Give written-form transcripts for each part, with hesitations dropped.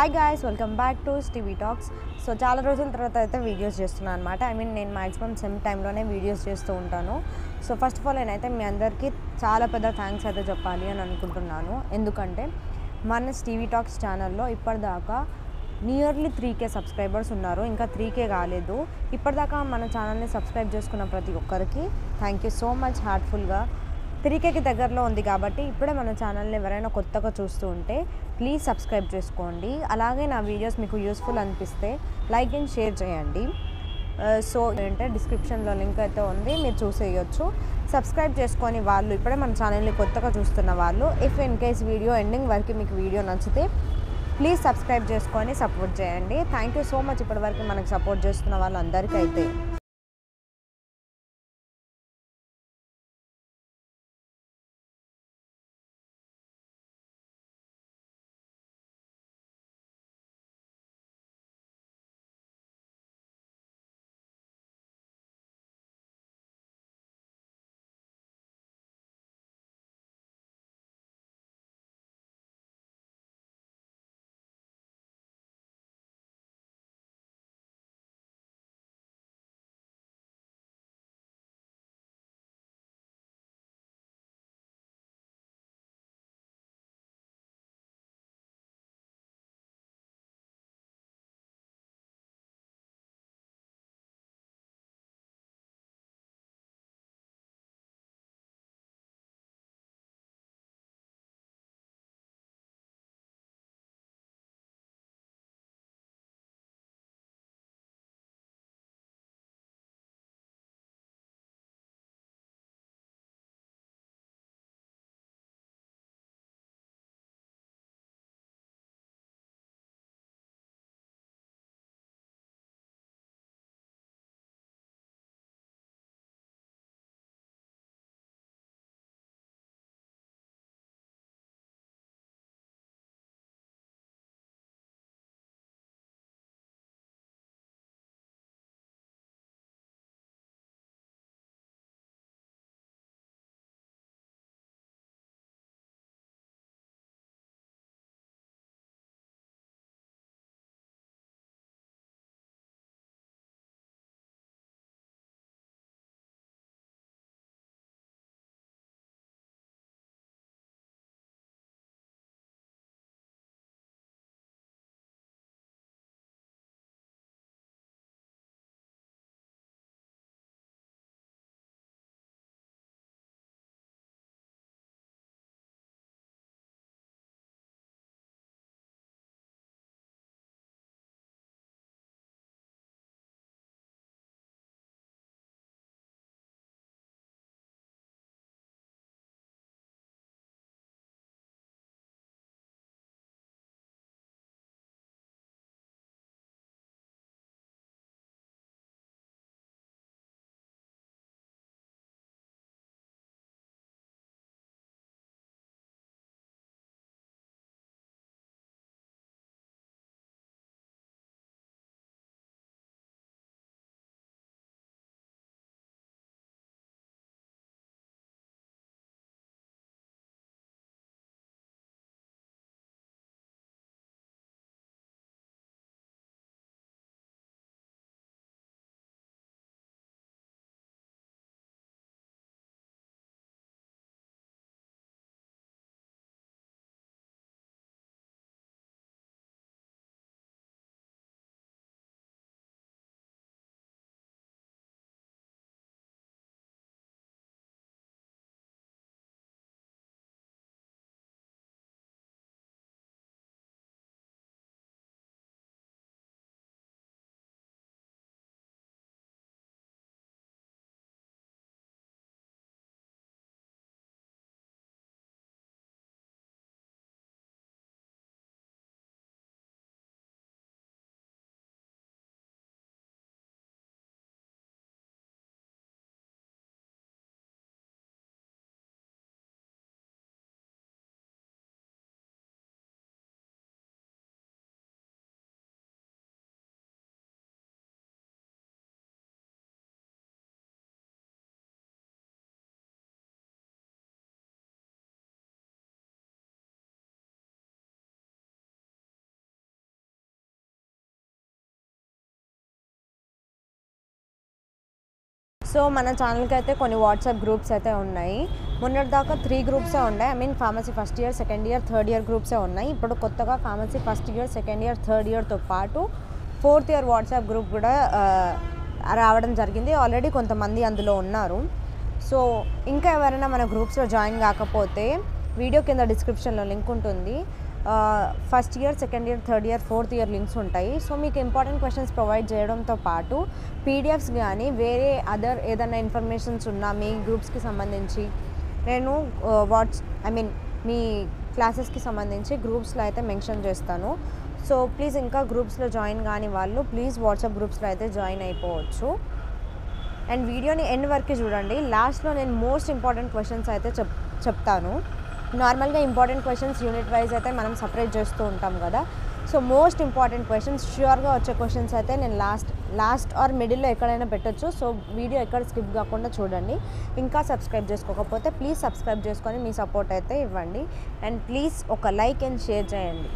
Hi guys, welcome back to TV talks. So చాలా రోజుల తర్వాత అయితే వీడియోస్ చేస్తున్నాను అనమాట. నేను మ్యాక్సిమం సెమ్ టైంలోనే వీడియోస్ చేస్తూ ఉంటాను. సో ఫస్ట్ ఆఫ్ ఆల్ నేనైతే మీ అందరికీ చాలా పెద్ద థ్యాంక్స్ అయితే చెప్పాలి అని అనుకుంటున్నాను. ఎందుకంటే మన టీవీ టాక్స్ ఛానల్లో ఇప్పటిదాకా నియర్లీ 3K సబ్స్క్రైబర్స్ ఉన్నారు. ఇంకా 3K కాలేదు. ఇప్పటిదాకా మన ఛానల్ని సబ్స్క్రైబ్ చేసుకున్న ప్రతి ఒక్కరికి థ్యాంక్ యూ సో మచ్ హార్ట్ఫుల్గా. 3Kకి దగ్గరలో ఉంది కాబట్టి ఇప్పుడే మన ఛానల్ని ఎవరైనా కొత్తగా చూస్తూ ఉంటే ప్లీజ్ సబ్స్క్రైబ్ చేసుకోండి. అలాగే నా వీడియోస్ మీకు యూస్ఫుల్ అనిపిస్తే లైక్ అండ్ షేర్ చేయండి. సో ఏంటంటే డిస్క్రిప్షన్లో లింక్ అయితే ఉంది, మీరు చూసేయచ్చు. సబ్స్క్రైబ్ చేసుకొని వాళ్ళు ఇప్పుడే మన ఛానల్ని కొత్తగా చూస్తున్న వాళ్ళు if in case video ending వరకు మీకు వీడియో నచ్చితే ప్లీజ్ సబ్స్క్రైబ్ చేసుకొని సపోర్ట్ చేయండి. థ్యాంక్ యూ సో మచ్ ఇప్పటివరకు మనకు సపోర్ట్ చేస్తున్న వాళ్ళందరికీ అయితే. సో మన ఛానల్కి అయితే కొన్ని వాట్సాప్ గ్రూప్స్ అయితే ఉన్నాయి. మొన్నటిదాకా 3 గ్రూప్సే ఉన్నాయి. I mean pharmacy first year, second year, third year గ్రూప్సే ఉన్నాయి. ఇప్పుడు కొత్తగా pharmacy first year, second year, third ఇయర్తో పాటు ఫోర్త్ ఇయర్ వాట్సాప్ గ్రూప్ కూడా రావడం జరిగింది. ఆల్రెడీ కొంతమంది అందులో ఉన్నారు. సో ఇంకా ఎవరైనా మన గ్రూప్స్లో జాయిన్ కాకపోతే వీడియో కింద డిస్క్రిప్షన్లో లింక్ ఉంటుంది. First year, second year, third year, fourth year links ఉంటాయి. సో మీకు ఇంపార్టెంట్ క్వశ్చన్స్ ప్రొవైడ్ చేయడంతో పాటు పీడిఎఫ్స్ కానీ వేరే అదర్ ఏదైనా ఇన్ఫర్మేషన్స్ ఉన్నా మీ గ్రూప్స్కి సంబంధించి నేను మీ క్లాసెస్కి సంబంధించి గ్రూప్స్లో అయితే మెన్షన్ చేస్తాను. సో ప్లీజ్ ఇంకా గ్రూప్స్లో జాయిన్ కాని వాళ్ళు ప్లీజ్ వాట్సాప్ గ్రూప్స్లో అయితే జాయిన్ అయిపోవచ్చు. అండ్ వీడియోని ఎండ్ వరకు చూడండి. లాస్ట్లో నేను మోస్ట్ ఇంపార్టెంట్ క్వశ్చన్స్ అయితే చెప్తాను. నార్మల్గా ఇంపార్టెంట్ క్వశ్చన్స్ యూనిట్ వైజ్ అయితే మనం సపరేట్ చేస్తూ ఉంటాం కదా. సో మోస్ట్ ఇంపార్టెంట్ క్వశ్చన్స్, ష్యూర్గా వచ్చే క్వశ్చన్స్ అయితే నేను లాస్ట్ ఆర్ మిడిల్లో ఎక్కడైనా పెట్టొచ్చు. సో వీడియో ఎక్కడ స్కిప్ కాకుండా చూడండి. ఇంకా సబ్స్క్రైబ్ చేసుకోకపోతే ప్లీజ్ సబ్స్క్రైబ్ చేసుకొని మీ సపోర్ట్ అయితే ఇవ్వండి. అండ్ ప్లీజ్ ఒక లైక్ అండ్ షేర్ చేయండి.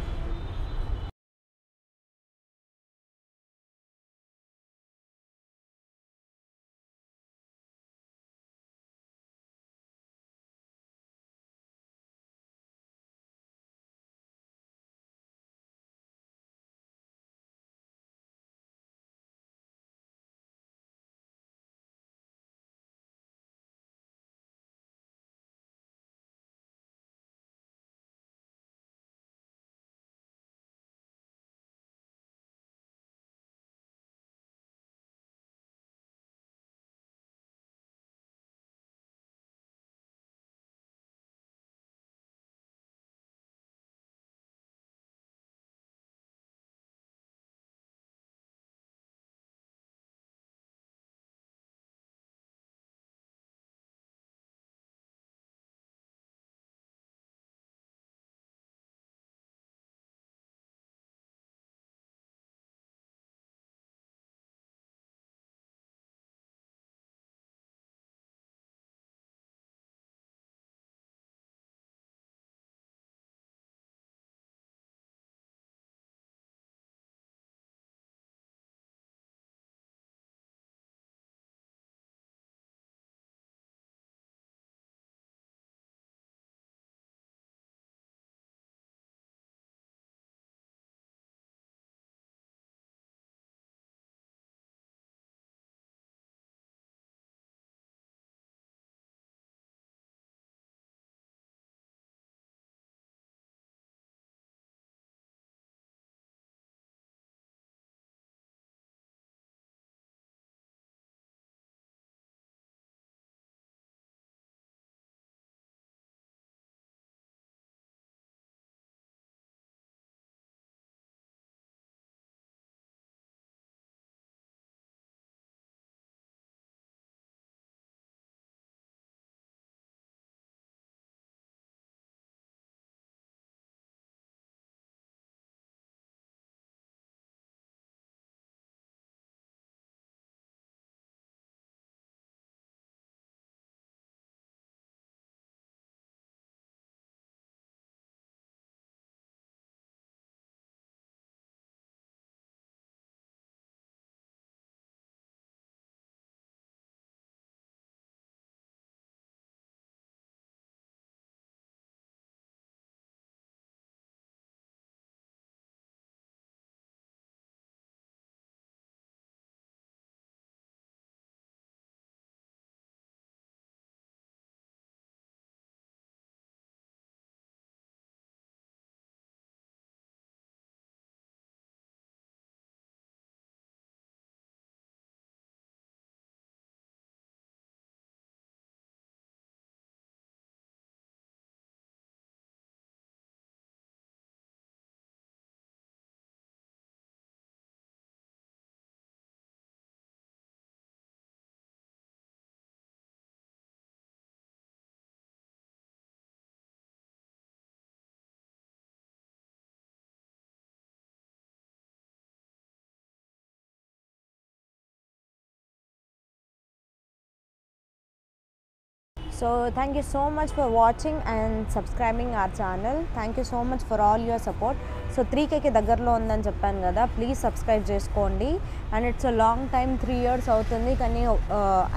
So thank you so much for watching and subscribing our channel. Thank you so much for all your support. So 3Kకి దగ్గరలో ఉందని చెప్పాను కదా, ప్లీజ్ సబ్స్క్రైబ్ చేసుకోండి. And it's a long time, 3 years అవుతుంది, కానీ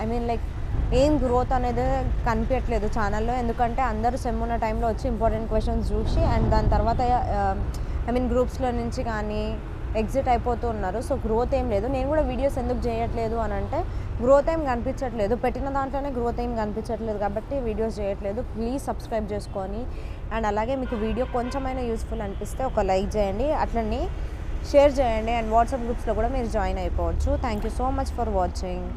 I mean like ఏం growth అనేది కనిపించట్లేదు ఛానల్లో. ఎందుకంటే అందరూ సెమ్ ఉన్న టైంలో వచ్చి ఇంపార్టెంట్ క్వశ్చన్స్ చూసి అండ్ దాని తర్వాత ఐ మీన్ గ్రూప్స్లో నుంచి కానీ ఎగ్జిట్ అయిపోతూ ఉన్నారు. సో గ్రోత్ ఏం లేదు. నేను కూడా వీడియోస్ ఎందుకు చేయట్లేదు అని అంటే గ్రోత్ ఏం కనిపించట్లేదు, పెట్టిన దాంట్లోనే గ్రోత్ ఏం కనిపించట్లేదు కాబట్టి వీడియోస్ చేయట్లేదు. ప్లీజ్ సబ్స్క్రైబ్ చేసుకొని అండ్ అలాగే మీకు వీడియో కొంచెమైనా యూస్ఫుల్ అనిపిస్తే ఒక లైక్ చేయండి, అట్లనే షేర్ చేయండి. అండ్ వాట్సాప్ గ్రూప్స్లో కూడా మీరు జాయిన్ అయిపోవచ్చు. Thank you so much for watching.